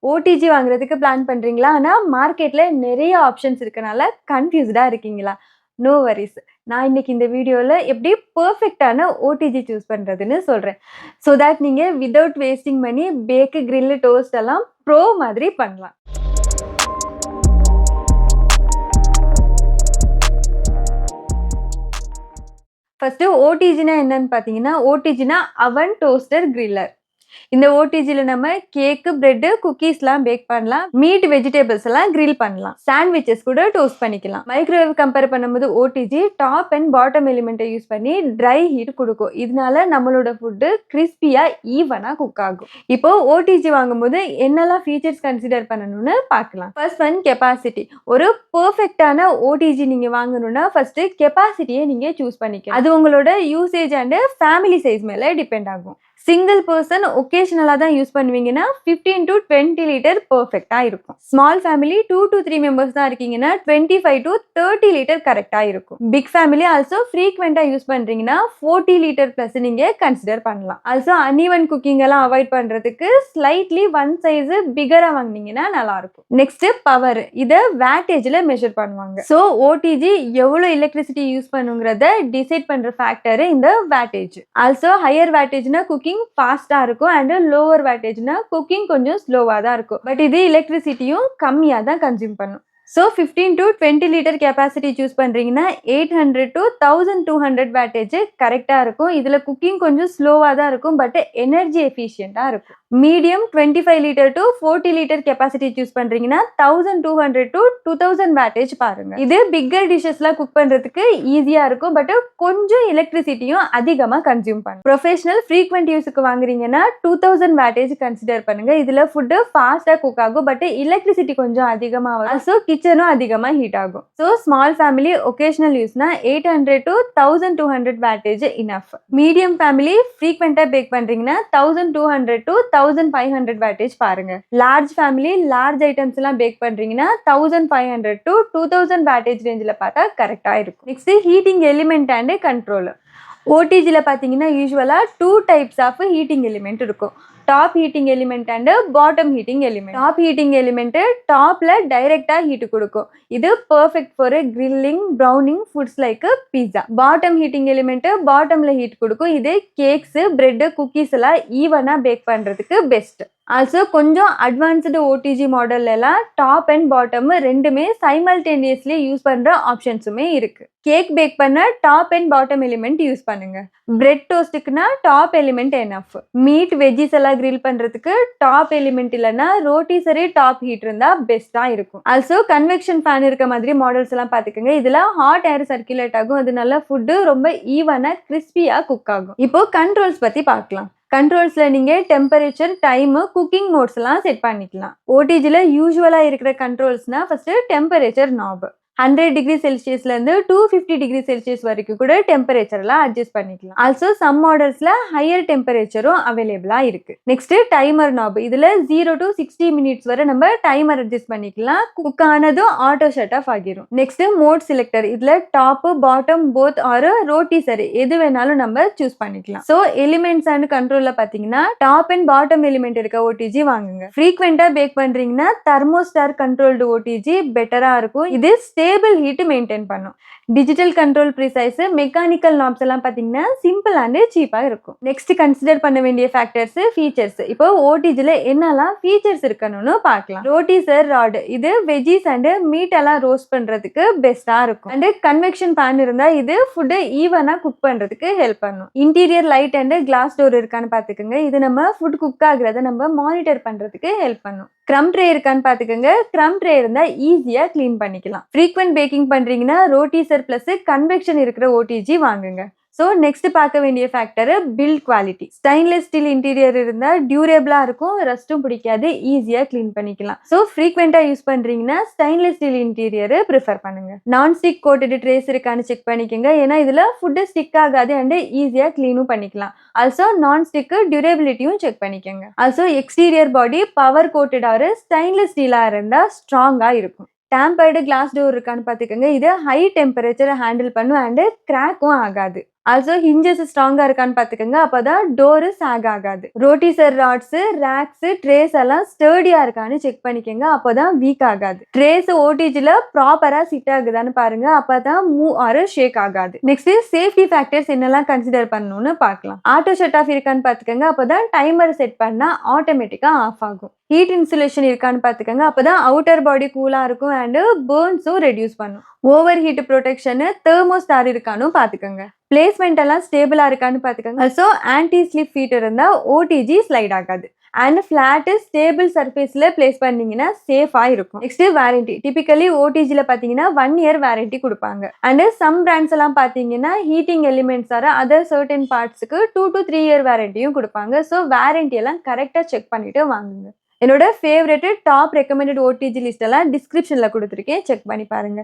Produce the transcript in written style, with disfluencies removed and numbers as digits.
OTG வாங்குறதுக்கு plan பண்றீங்களா? ஆனா மார்க்கெட்ல நெறைய ஆப்ஷன்ஸ் இருக்கனால கன்ஃப்யூஸ்டா இருக்கீங்களா? No worries. நான் இன்னைக்கு இந்த வீடியோல எப்படி பெர்ஃபெக்ட்டான ஓடிஜி சூஸ் பண்றதுன்னு சொல்றேன். சோ தட் நீங்க without wasting money bake, grill, toast எல்லாம் ப்ரோ மாதிரி பண்ணலாம். ஃபர்ஸ்ட் ஓடிஜினா என்னன்னு பார்த்தீங்கன்னா, ஓடிஜினா அவன் டோஸ்டர் கிரில்லர். இந்த ஓடிஜில நம்ம கேக்கு, பிரெட், குக்கீஸ்லாம் பேக் பண்ணலாம். மீட், வெஜிடபிள்ஸ் எல்லாம் கிரில் பண்ணலாம். சாண்ட்விச்சஸ் கூட டோஸ்ட் பண்ணிக்கலாம். மைக்ரோவேவ் கம்பேர் பண்ணும்போது ஓடிஜி டாப் அண்ட் பாட்டம் எலிமெண்ட்டை யூஸ் பண்ணி ட்ரை ஹீட் கொடுக்கும். இதனால நம்மளோட ஃபுட்டு கிறிஸ்பியா ஈவனா குக் ஆகும். இப்போ ஓடிஜி வாங்கும்போது என்னெல்லாம் ஃபீச்சர்ஸ் கன்சிடர் பண்ணணும்னு பார்க்கலாம். First one capacity. ஒரு பெர்ஃபெக்ட்டான ஓடிஜி நீங்க வாங்கணும்னா ஃபர்ஸ்ட் கெப்பாசிட்டியை நீங்க சூஸ் பண்ணிக்கலாம். அது உங்களோட யூசேஜ் அண்ட் ஃபேமிலி சைஸ் மேல டிபெண்ட் ஆகும். சிங்கிள் பர்சன் ஒகேஷனலா தான் யூஸ் பண்ணுவீங்கன்னா 15 to 20 லிட்டர் பெர்ஃபெக்ட்டா இருக்கும். ஸ்மால் ஃபேமிலி 2 to 3 மெம்பர்ஸ் தான் இருக்கீங்கன்னா 25 to 30 லிட்டர் கரெக்டா இருக்கும். பிக் ஃபேமிலி ஆல்சோ ஃப்ரீக்வெண்டா யூஸ் பண்றீங்கன்னா 40 லிட்டர் பிளஸ் நீங்க கன்சிடர் பண்ணலாம். ஆல்சோ அன்இவன் குக்கிங் எல்லாம் அவாய்ட் பண்றதுக்கு ஸ்லைட்லி ஒன் சைஸ் பிகரா வாங்குனீங்கன்னா நல்லா இருக்கும். Next power. இத வாட்டேஜ்ல மெஷர் பண்ணுவாங்க. சோ ஓடிஜி எவ்வளவு எலக்ட்ரிசிட்டி யூஸ் பண்ணுங்கறத டிசைட் பண்ற ஃபேக்டர் இந்த வாட்டேஜ். ஆல்சோ ஹையர் வாட்டேஜ்னா குக்கிங் ஃபாஸ்டா இருக்கும் அண்ட் லோவர் வாட்டேஜ்னா குக்கிங் கொஞ்சம் ஸ்லோவா தான் இருக்கும். பட் இது எலக்ட்ரிசிட்டியும் கம்மியா தான் கன்சியூம் பண்ணும். So 15 to 20 litre capacity choose பண்ணுறீங்கன்னா 800 to 1200 வாட்டேஜ் கரெக்டாக இருக்கும். இதில் குக்கிங் கொஞ்சம் ஸ்லோவாக தான் இருக்கும் பட் எனர்ஜி எஃபிஷியண்டாக இருக்கும். Medium 25 litre to 40 litre capacity choose பண்ணுறீங்கன்னா 1200 to 2000 வாட்டேஜ் பாருங்க. இது பிக்கர் டிஷஸ்லாம் குக் பண்ணுறதுக்கு ஈஸியாக இருக்கும் பட் கொஞ்சம் எலக்ட்ரிசிட்டியும் அதிகமாக கன்சியூம் பண்ணும். ப்ரொஃபஷனல் ஃப்ரீக்வெண்ட் யூஸுக்கு வாங்குறீங்கன்னா 2000 வாட்டேஜ் கன்சிடர் பண்ணுங்க. இதில் ஃபுட்டு ஃபாஸ்ட்டாக குக் ஆகும் பட் எலக்ட்ரிசிட்டி கொஞ்சம் அதிகமாக வரும். ஸோ கிச்சனும் அதிகமாக ஹீட் ஆகும். ஸோ ஸ்மால் ஃபேமிலி ஒகேஷனல் யூஸ்னா 800 to 1200 wattage enough. Medium family ஃப்ரீக்வெண்டா பேக் பண்றீங்கன்னா 1200 to 1500 வாட்டேஜ் பாருங்க. லார்ஜ் ஃபேமிலி லார்ஜ் ஐட்டம்ஸ் எல்லாம் பேக் பண்றீங்கன்னா 1500 to 2000 வாட்டேஜ் ரேஞ்சில் பார்த்தா கரெக்டா இருக்கும். Next heating element and control. ஓடிஜியில் பார்த்தீங்கன்னா யூஸ்வலாக 2 டைப்ஸ் ஆஃப் ஹீட்டிங் எலிமெண்ட் இருக்கும். Top heating element and bottom heating element. Top heating element டாப்ல டைரக்டா ஹீட் கொடுக்கும். இது perfect for grilling, browning foods like pizza. Bottom heating element பாட்டம்ல ஹீட் கொடுக்கும். இது கேக்ஸ், பிரெட், குக்கீஸ் எல்லாம் ஈவனா பேக் பண்றதுக்கு பெஸ்ட். ஆல்சோ கொஞ்சம் அட்வான்ஸ்டு ஓடிஜி மாடல்ல எல்லாம் டாப் அண்ட் பாட்டம் ரெண்டுமே சைமல்டேனியஸ்லி யூஸ் பண்ற ஆப்ஷன்ஸுமே இருக்கு. கேக் பேக் பண்ண top and bottom element use பண்ணுங்க. பிரெட் டோஸ்ட்டுக்குனா top element enough. Meat, veggies எல்லாம் கிரில் பண்றதுக்கு டாப் எலிமெண்ட் இல்லைன்னா ரோட்டிசரி டாப் ஹீட் இருந்தா பெஸ்டா இருக்கும். ஆல்சோ கன்வெக்ஷன் ஃபேன் இருக்க மாதிரி மாடல்ஸ் எல்லாம் பாத்துக்கோங்க. இதுல ஹாட் ஏர் சர்க்குலேட் ஆகும். அதனால ஃபுட்டு ரொம்ப ஈவனா கிறிஸ்பியா குக் ஆகும். இப்போ கண்ட்ரோல்ஸ் பத்தி பார்க்கலாம். கண்ட்ரோல்ஸ்ல நீங்க டெம்பரேச்சர், டைம், குக்கிங் மோட்ஸ் எல்லாம் செட் பண்ணிக்கலாம். ஓடிஜில யூஸ்வலா இருக்கிற கண்ட்ரோல்ஸ்னா ஃபர்ஸ்ட் டெம்பரேச்சர் நாப். 100 டிகிரி செல்சியஸ்ல இருந்து 250 டிகிரி செல்சியஸ் வரைக்கும் கூட டெம்பரேச்சர்லாம் அட்ஜஸ்ட் பண்ணிக்கலாம். ஆல்சோ சம் மாடல்ஸ்ல ஹையர் டெம்பரேச்சரும் அவைலபிளா இருக்கு. Next timer knob. இதுல 0 to 60 மினிட்ஸ் வரை நம்ம டைமர் அட்ஜஸ்ட் பண்ணிக்கலாம். குக் ஆனதும் ஆட்டோ ஷட் ஆஃப் ஆகிரும். Next mode selector. இதுல top, bottom both or rotisserie எது வேணாலும் நம்ம சூஸ் பண்ணிக்கலாம். ஸோ எலிமெண்ட்ஸ் அண்ட் கண்ட்ரோல்ல பாத்தீங்கன்னா டாப் அண்ட் பாட்டம் எலிமெண்ட் இருக்க ஓடிஜி வாங்குங்க. ஃப்ரீக்வெண்டா பேக் பண்றீங்கன்னா தெர்மோஸ்டார் கண்ட்ரோல்டு ஓடிஜி பெட்டரா இருக்கும். இது ஸ்டேபிள் ஹீட் மெயின்டைன் பண்ணும். Digital control precise, mechanical knobs எல்லாம் பார்த்தீங்கன்னா சிம்பிள் அண்ட் சீப்பாக இருக்கும். நெக்ஸ்ட் கன்சிடர் பண்ண வேண்டிய ஃபேக்டர்ஸ், ஃபீச்சர்ஸ். இப்போ ஓடிஜில என்னெல்லாம் ஃபீச்சர்ஸ் இருக்கணும்னு பார்க்கலாம். ரோட்டிசர் ராட். இது வெஜ்ஜீஸ் அண்ட் மீட் எல்லாம் ரோஸ்ட் பண்றதுக்கு பெஸ்டா இருக்கும். அண்ட் கன்வெக்ஷன் பேன் இருந்தா இது ஃபுட்டு ஈவனா குக் பண்றதுக்கு ஹெல்ப் பண்ணும். Interior light and class door இருக்கான்னு பார்த்துக்கோங்க. இது நம்ம ஃபுட் குக் ஆகுறத நம்ம மானிட்டர் பண்றதுக்கு ஹெல்ப் பண்ணும். க்ரம் ட்ரே இருக்கான்னு பார்த்துக்கோங்க. க்ரம் ட்ரே இருந்தா ஈஸியா கிளீன் பண்ணிக்கலாம். ஃப்ரீக்வெண்ட் பேக்கிங் பண்றீங்கன்னா ரோட்டிசர் பிளஸ் கன்வெக்ஷன் இருக்கிற ஓடிஜி வாங்குங்க. ஸோ நெக்ஸ்ட் பார்க்க வேண்டிய factor build quality. Stainless steel interior இருந்தால் டியூரபிளா இருக்கும், ரஸ்ட்டும் பிடிக்காது, ஈஸியா கிளீன் பண்ணிக்கலாம். ஸோ ஃப்ரீக்வெண்டா யூஸ் பண்றீங்கன்னா ஸ்டெயின்லெஸ் ஸ்டீல் இன்டீரியர் ப்ரிஃபர் பண்ணுங்க. நான் ஸ்டிக் கோட்டட் ட்ரேஸ் இருக்கான்னு செக் பண்ணிக்கோங்க. ஏன்னா இதுல ஃபுட்டு ஸ்டிக் ஆகாது அண்ட் ஈஸியா கிளீனும் பண்ணிக்கலாம். ஆல்சோ நான் ஸ்டிக் டியூரபிலிட்டியும் செக் பண்ணிக்கோங்க. ஆல்சோ எக்ஸ்டீரியர் பாடி பவர் கோட்டட் ஆர் ஸ்டெயின்லெஸ் ஸ்டீலா இருந்தா ஸ்ட்ராங்கா இருக்கும். டேம்பர்டு கிளாஸ் டோர் இருக்கான்னு பார்த்துக்கோங்க. இது ஹை டெம்பரேச்சரை ஹேண்டில் பண்ணும் அண்ட் கிராக்கும் ஆகாது. ஆல்சோ ஹிஞ்சஸ் ஸ்ட்ராங்கா இருக்கான்னு பாத்துக்கோங்க. அப்பதான் டோரு சாக் ஆகாது. ரோட்டிசர் ராட்ஸ், ரேக்ஸ், ட்ரேஸ் எல்லாம் ஸ்டர்டியா இருக்கான்னு செக் பண்ணிக்கோங்க. அப்பதான் வீக் ஆகாது. ட்ரேஸ் ஓடிஜில ப்ராப்பரா சிட் ஆகுதான்னு பாருங்க. அப்பதான் மூவ் ஆர் ஷேக் ஆகாது. நெக்ஸ்ட் சேஃப்டி ஃபேக்டர்ஸ் என்னெல்லாம் கன்சிடர் பண்ணணும்னு பார்க்கலாம். ஆட்டோ ஷட் ஆஃப் இருக்கான்னு பாத்துக்கோங்க. அப்பதான் டைமர் செட் பண்ணா ஆட்டோமேட்டிக்கா ஆஃப் ஆகும். ஹீட் இன்சுலேஷன் இருக்கான்னு பாத்துக்கோங்க. அப்பதான் அவுட்டர் பாடி கூலா இருக்கும் அண்ட் பர்ன்ஸும் ரெடியூஸ் பண்ணும். ஓவர் ஹீட் ப்ரொடெக்ஷன், தெர்மோஸ்டார் இருக்கான்னு பாத்துக்கோங்க. பிளேஸ்மெண்ட் எல்லாம் ஸ்டேபிளா இருக்கான்னு பாத்துக்கோங்க. ஸோ ஆன்டி ஸ்லிப் ஃபீட் இருந்தா ஓடிஜி ஸ்லைட் ஆகாது. அண்ட் ஃபிளாட் ஸ்டேபிள் சர்ஃபேஸ்ல பிளேஸ் பண்ணீங்கன்னா சேஃபா இருக்கும். Next warranty. டிபிக்கலி ஓடிஜில பாத்தீங்கன்னா 1 இயர் வாரண்டி கொடுப்பாங்க. அண்ட் சம் பிராண்ட்ஸ் எல்லாம் பாத்தீங்கன்னா heating elements or other certain பார்ட்ஸ்க்கு 2 to 3 இயர் வாரண்டியும் கொடுப்பாங்க. ஸோ வாரண்டி எல்லாம் கரெக்டா செக் பண்ணிட்டு வாங்குங்க. என்னோட favourite top recommended OTG list எல்லாம் டிஸ்கிரிப்ஷன்ல கொடுத்துருக்கேன். செக் பண்ணி பாருங்க.